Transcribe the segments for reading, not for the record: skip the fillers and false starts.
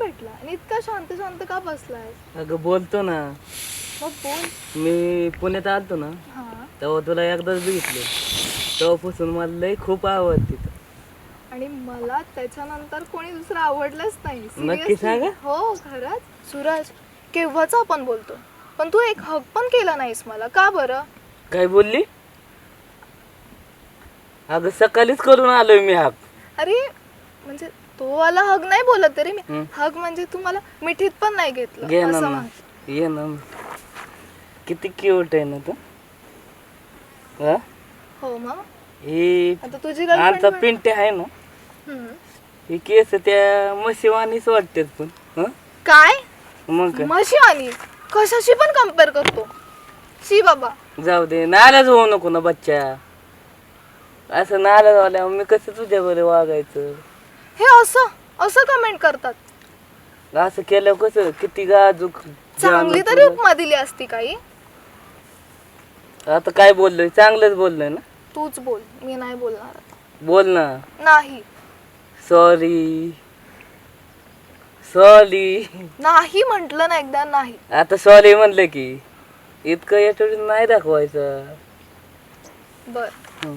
भेटला आणि इतका शांत शांत का बसलाय? अगं बोलतो ना. मग बोल. मी पुण्यात आलतो ना हा. तेव्हा तुला एकदाच बघितलं. तेव्हापासून मला लय खूप आवडते तू. आणि मला त्याच्यानंतर कोणी दुसरं आवडलंच नाही. नक्की Seriously. सांगा? हो खरंच. सूरज, केव्हाच आपण बोलतो, पण तू एक हक पण केला नाहीस मला. का बरं? काय बोलली? अगं सकाळीच करून आलोय मी हाक. अरे म्हणजे तो वाला हग नाही बोलत तरी मी. हं. हग म्हणजे तू मला मिठीत पण नाही घेतलं घेणार असं ना. म्हण. ये ना. किती क्यूट आहे ना तू. हा? हो मग ही आता तुझी आमचा गर्लफ्रेंड. पिंटे आहे ना. ही केस त्या म्हशीवानीच वाटतात पण. हं? काय मग काय? म्हशी आणि कशाशी पण कम्पेअर करतो? शी बाबा. जाऊ दे, नाराज होऊ नको ना बच्चा. असं नाराज झाल्यावर मी कसं तुझ्या बरोबर वागायचं? हे असं असं कमेंट करतात. असं केल्यावर कसं किती गाजूक चांगली तरी उपमा दिली असती काही. आता काय बोललोय? चांगलंच बोललोय ना. तूच बोल, मी नाही बोलणार आता. बोल ना. नाही सॉरी. सॉरी. नाही म्हंटल ना एकदा. नाही. आता सॉरी म्हणलं की इतकं एटोड नाही दाखवायचं. बर हं.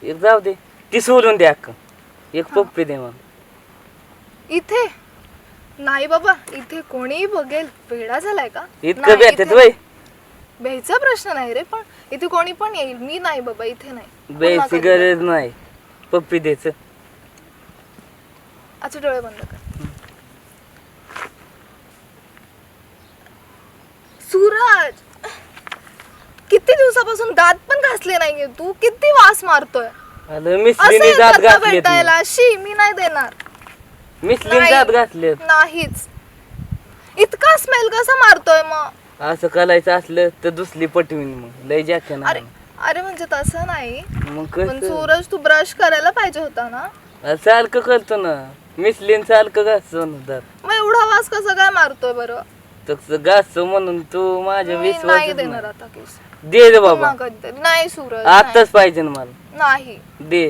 एक जाऊ दे, ती सोडून दे अक्का. एक पप्पी दे मग. इथे नाही बाबा, इथे कोणी बघेल. वेडा झालाय का? इतकं नाही, भेटत इथे वय. भ्यायचा प्रश्न नाही रे, पण इथे कोणी पण येईल. मी नाही बाबा, इथे नाही. पुन्हा बेची कधी गरज नाही. पप्पी द्यायचं. अच्छा डोळे बंद कर. सूरज, किती दिवसापासून दात पण घासले नाहीये तू. किती वास मारतोय. आलं मिसलीने असं दात करता घातलेत. भेटायला शी मी नाही देणार. मिसलीने नाही. दात घातलेत. नाहीच. इतका स्मेल कसा मारतोय मग? असं करायचं असलं तर दुसरी पटवीन मग लय जाते ना. अरे अरे म्हणजे तसं नाही, मग पण कसं सूरज तू ब्रश करायला पाहिजे होता ना. सारखं करतो ना. मिसलीन सारखं घासतो ना दात. मग एवढा वास कसा काय मारतोय बरं? तसं घासतो म्हणून तू माझ्या मी विश्वास नाही देणार आता केस. दे रे बाबा. पुन्हा कधीतरी. नाही सूरज. आताच पाहिजे ना मला. नाही. दे.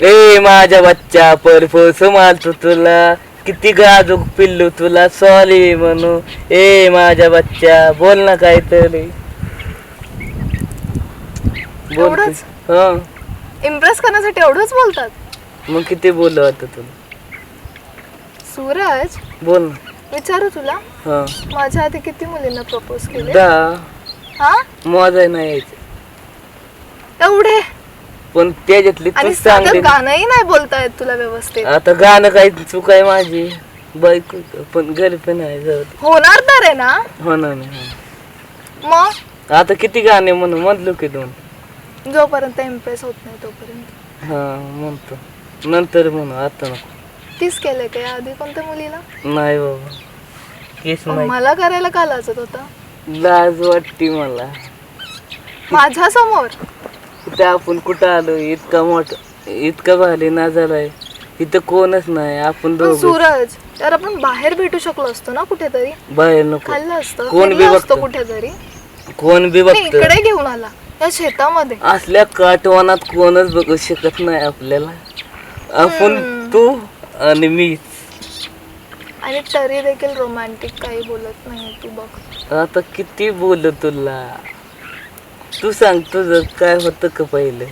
ए माझ्या बच्चा परफोस मारतो तुला. किती गाजूक पिल्लू तुला सॉरी म्हणू. ए माझ्या बच्चा बोल ना काहीतरी. बोल एवढंच? की. हं. इम्प्रेस करण्यासाठी एवढंच बोलतात? मग किती बोललो आता तुला. सूरज, बोल ना. विचारू तुला, हा. माझ्या आधी किती मुलींना प्रपोज केले? 10. हा? मजा नाही यायचं. एवढे? पण त्याच्यातली आणि तू साधं सांगते. गाणंही नाही बोलता येत तुला व्यवस्थित. आता गाणं काही चूक आहे माझी. बायको पण गर्लफ्रेंड आहे. जाऊ दे. होणार तर आहे ना होणार नाही. मग? आता किती गाणे म्हणून म्हणलो की दोन. जोपर्यंत इम्प्रेस होत नाही तोपर्यंत. हा म्हणतो नंतर म्हणू आता नको. तीच केलंय का या आधी कोणत्या मुलीला? नाही बाबा केस मग नाही. मला करायला का लाजत होता? लाज वाटते मला. माझ्या समोर? इथं आपण कुठं आलो इतका मोठा इतका भारी ना झालाय. इथं कोणच नाही आपण पण दोघं. सूरज, तर आपण बाहेर भेटू शकलो असतो ना कुठेतरी. बाहेर नको. खाल्लं असतं, कोण बी फिरलो असतो बघतं. कुठेतरी. कोण बी नाही, बघत. इकडे घेऊन आला या शेतामध्ये. असल्या काटवानात कोणच बघू शकत नाही आपल्याला. आपण तू आणि मी. आणि तरी देखील रोमॅन्टिक काही बोलत नाही तू. बघ आता किती बोल तुला. तू सांग तुझं काय होतं का पहिलं.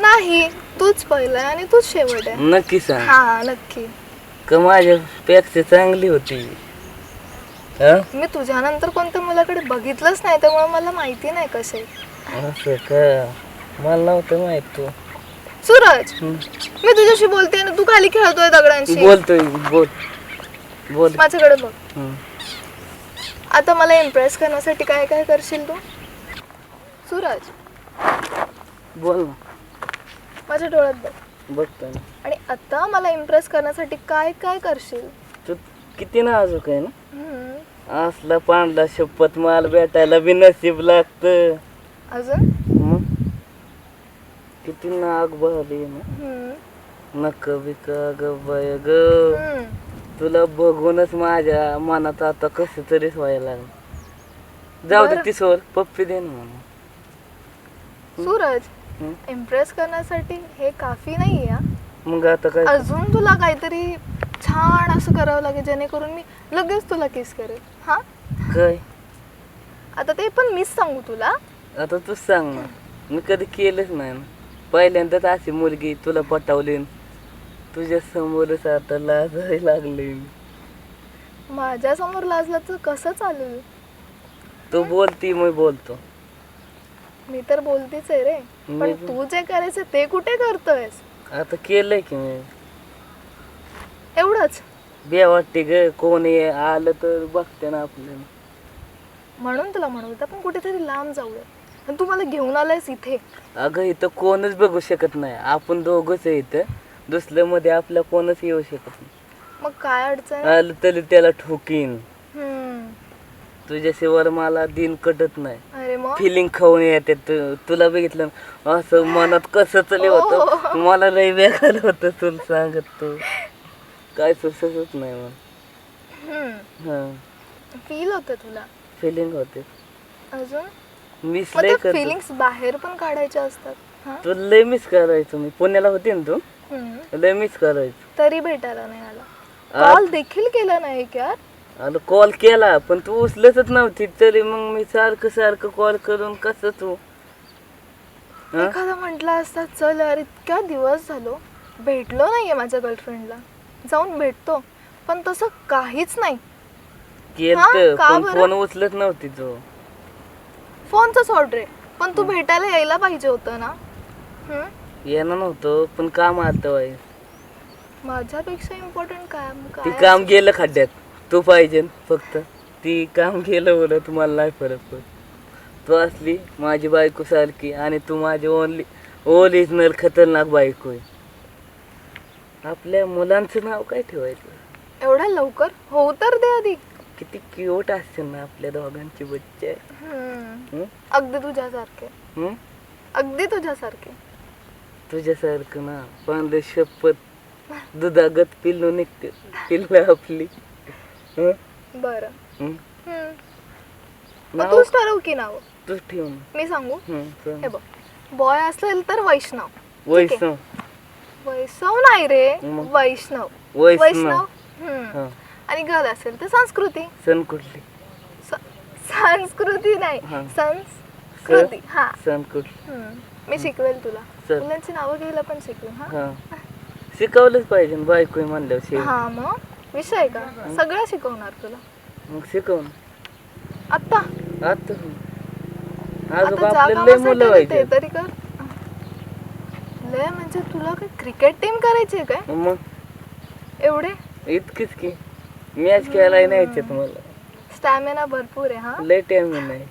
नाही, तूच पहिला आणि तूच शेवट आहे. नक्की सांग. हा नक्की. का माझ्यापेक्षा चांगली होती. मी तुझ्यानंतर कोणत्या मुलाकडे बघितलंच नाही, त्यामुळे मला माहिती नाही कसे. असं का. मला नव्हतं माहित तू. सूरज, मी तुझ्याशी बोलते आणि तू खाली खेळतोय दगडांशी. बोलतोय बोल बोल. माझ्याकडे बघ. हं. आता मला इम्प्रेस करण्यासाठी काय काय करशील तू? सूरज, बोल ना. माझ्या डोळ्यात बघ. बघतो ना. आणि आता मला इम्प्रेस करण्यासाठी काय काय करशील? तू किती नाजूक आहे ना. हम्म. असला पांडला शपथ माल भेटायला बी नशीब लागत. अजून? किती नाग भाली ना. हम्म. नक बिका ग बाय ग. हम्म. तुला बघूनच माझ्या मनात आता कस तरीच व्हायला लागलं. जाऊ दे बरं. तिसोर पप्पी दे ना मला. सूरज, हं? इम्प्रेस करण्यासाठी हे काफी नाहीये. मग आता काय. अजून तुला काहीतरी छान असं करावं लागेल जेणेकरून मी लगेच तुला किस करेल. हा काय आता ते पण मीच सांगू तुला. आता तूच सांग ना, मी कधी केलंच नाही ना. पहिल्यांदाच अशी मुलगी तुला पटवली, तुझ्या समोरच आता लाजायला लागले. माझ्या समोर लाजला तर कसं चालेल. तू बोलती मी बोलतो. मी तर बोलतीच आहे रे, पण तू जे करायचं ते कुठे करतोयस. आता केलंय की मी. एवढंच बे वाटते ग, कोणी आलं तर बघते ना आपल्याला. म्हणून तुला म्हणत होतं आपण कुठेतरी लांब जाऊया, पण तू मला घेऊन आलायस इथे. अगं इथं कोणच बघू शकत नाही, आपण दोघंच आहे इथं. दुसऱ्या मध्ये आपल्या कोणच येऊ शकत नाही. मग काय अडचण. आलं तरी त्याला ठोकीन. हम्म. तुझ्याशिवाय मला दिन कटत नाही. अरे मग फिलिंग खाऊन येते. तुला बघितलं ना, असं मनात कसं तरी होतं. मला लई बेकार होतं तुला सांगत. तू काय सुचतच नाही मला. हा फील होतं तुला. फिलिंग होते अजून मिस मग लय त्या करतो. फिलिंग्स बाहेर पण काढायच्या असतात. हा तू लय मिस करायचो. मी पुण्याला होते ना, हम्म. तू लय मिस करायचो. तरी भेटायला नाही आला, कॉल देखील केला नाही यार. आलो कॉल केला पण तू उचलतच नव्हती. तरी मग मी सारखं सारखं कॉल करून कसं तू एखादा म्हटला असता चल यार इतक्या दिवस झालो भेटलो नाहीये माझ्या गर्लफ्रेंडला, जाऊन भेटतो, पण तसं काहीच नाही. केलं का पण बरं? फोन उचलत नव्हती तू. फोनचं सोड रे, पण तू भेटायला यायला पाहिजे होतं ना. येणं नव्हतं पण काम आलं बाई. माझ्यापेक्षा इम्पॉर्टंट काम ती काय काम गेलं खड्ड्यात. तू पाहिजे फक्त. ती काम गेलं बोल, तुम्हाला नाही फरक पडत. तू असली माझी बायको सारखी आणि तू माझी ओरिजिनल खतरनाक बायको आहे. आपल्या मुलांचं नाव काय ठेवायचं. एवढ्या लवकर होऊ तर दे आधी. किती क्यूट असते ना आपल्या दोघांची बच्चे. अगदी तुझ्यासारखे. अगदी तुझ्यासारखे. तुझ्यासारखं ना पांढरे शपथ दुधागत पिल्लू निघते. पिल्ल आपली. बरं हं? मग नाव तूच ठरव की नाव. तूच ठेव ना. मी सांगू. सांग. हे बघ, बॉय असेल तर वैष्णव. वैष्णव. वैष्णव नाही रे, मग? वैष्णव. वैष्णव. हम्म. आणि गर्ल असेल तर संस्कृती. सण कुठली. संस्कृती नाही, हा. संस्कृती. हा सण कुठली. मी शिकवेल तुला. चल. मुलांची नावं घ्यायला पण शिकवेल. हा हा शिकवलंच पाहिजे ना, बायको आहे म्हणल्यावर शिक. हा मग विषय का, सगळं शिकवणार तुला. मग शिकव ना. आता आता आता जा आपल्याला लय मुलं कामासाठी व्हायचे. ते तरी कर. लय म्हणजे तुला काय क्रिकेट टीम करायची आहे काय मग एवढे. इतकीच की मॅच खेळायला नाही यायचे तुम्हाला. स्टॅमिना भरपूर आहे. हा लय टाइम नाही.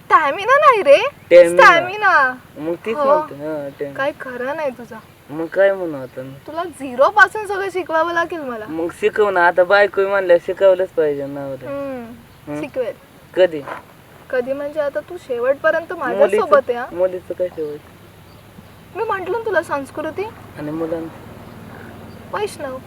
स्टॅमिना नाही रे, Stamina. स्टॅमिना. मग तीच हो. म्हणते. हा टाइम. काय खरं नाही तुझं. मग काय म्हणू आता मी? तुला 0 पासून सगळं शिकवावं लागेल मला. मग शिकव ना. आता बायको आहे म्हणल्यावर शिकवलंच पाहिजे ना. शिकवेल. कधी कधी म्हणजे आता तू शेवटपर्यंत माझ्या सोबत आहे. हा? मुलीचं काय ठेवायचं. मी म्हंटल ना तुला संस्कृती. आणि मुलांचं वैष्णव.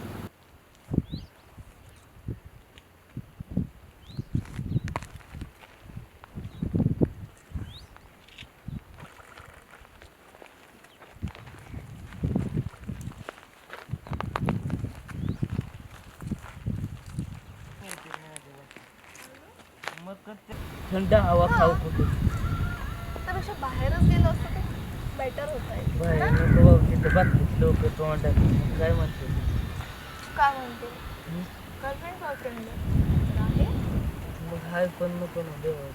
थंड हवा खाऊ कुठे. त्यापेक्षा बाहेरच गेलो असतो तर बेटर होत आहे. बाहेर नको बाबा, तिथं बाकीचे लोक तोंडात काय म्हणते. काय म्हणते गर्लफ्रेंड बॉयफ्रेंड आहे. मग हाय पण नको ना देवा.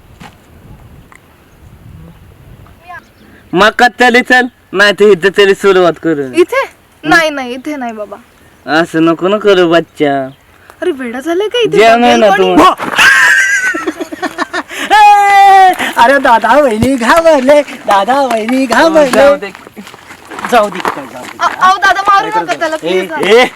मी मग का चल नाही तर इथं तरी सुरुवात करू. इथे नाही इथे नाही बाबा. असं नको ना करू बच्चा. अरे वेडा झालंय का इथे जेवण आहे बघेल ना कोणी? तू. अरे दादा वहिनी घाबरले, दादा वहिनी घाबरले. जाऊ दे. जाऊ दे काय जाऊ दे. अहो दादा मारू नका त्याला प्लीज.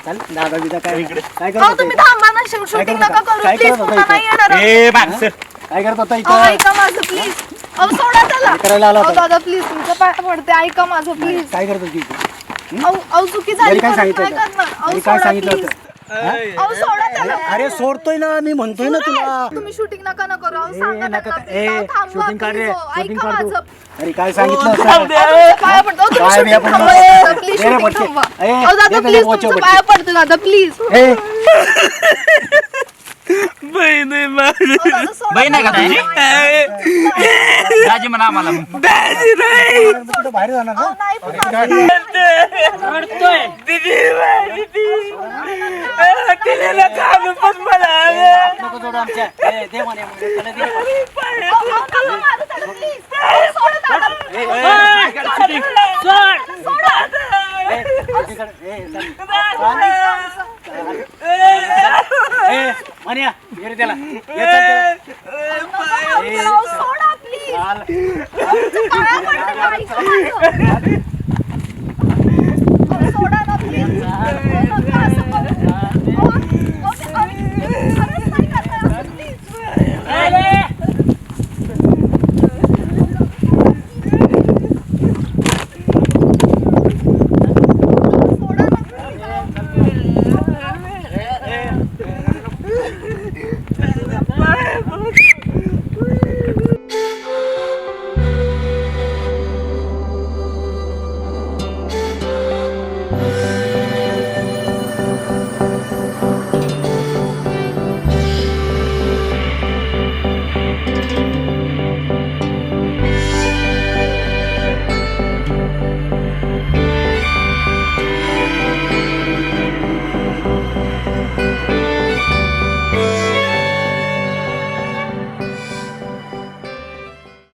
चल दादा बिदा काय काय अहो करत तुम्ही थांबा ना, शूटिंग नका करू काय प्लीज. करत होता पुन्हा इथे? नाही येणार. काय करत होता अहो इथं. ऐका माझं प्लीज. अहो सोडा त्याला. करायला आला अहो होता. दादा प्लीज तुमच्या पाया पडते, ऐका माझं प्लीज. काय करत होती इथं? अहो चुकी झाली घरी काय परत सांगितलं नाही होतं? करणार. अहो घरी काय सोडा सांगितलं प्लीज. होतं? अहो, सोडा त्याला. अरे सोडतोय ना मी म्हणतोय ना तुला तुम्ही शूटिंग नका ना करू अहो, ए, सांगा नका त्यांना. का- ए, अहो, थांबवा, shooting काढ रे, please, अहो, shooting ऐका काढ तू. माझं. अरे काय सांगितलं थांब असं? द्या. तुमच्या पाया पडतो अहो, तुम्ही काय मी shooting आपण थांबवा. ए, दादा, please, दे रे shooting बच्चे. थांबवा. ए, अहो, दादा, दे रे please, बच्चे, तुमच्या बच्चे. पाया पडतो दादा प्लीज ए, बहीण आहे माझी. बहीण आहे का तुझी? दाजी म्हणा आम्हाला मग. दाजी नाही. कुठं बाहेर जाणार ना? नाही पण दीदी माझी ती. तिला नका आणू पण मला. नको जोडू आमच्या ए, दे म्हणे, म्हणे, त्याला दे. ए, ए, म्हण्या, ये रे त्याला. ये चल त्याला. सोडा प्लीज चाल. पाया पडतो, ऐका माझं.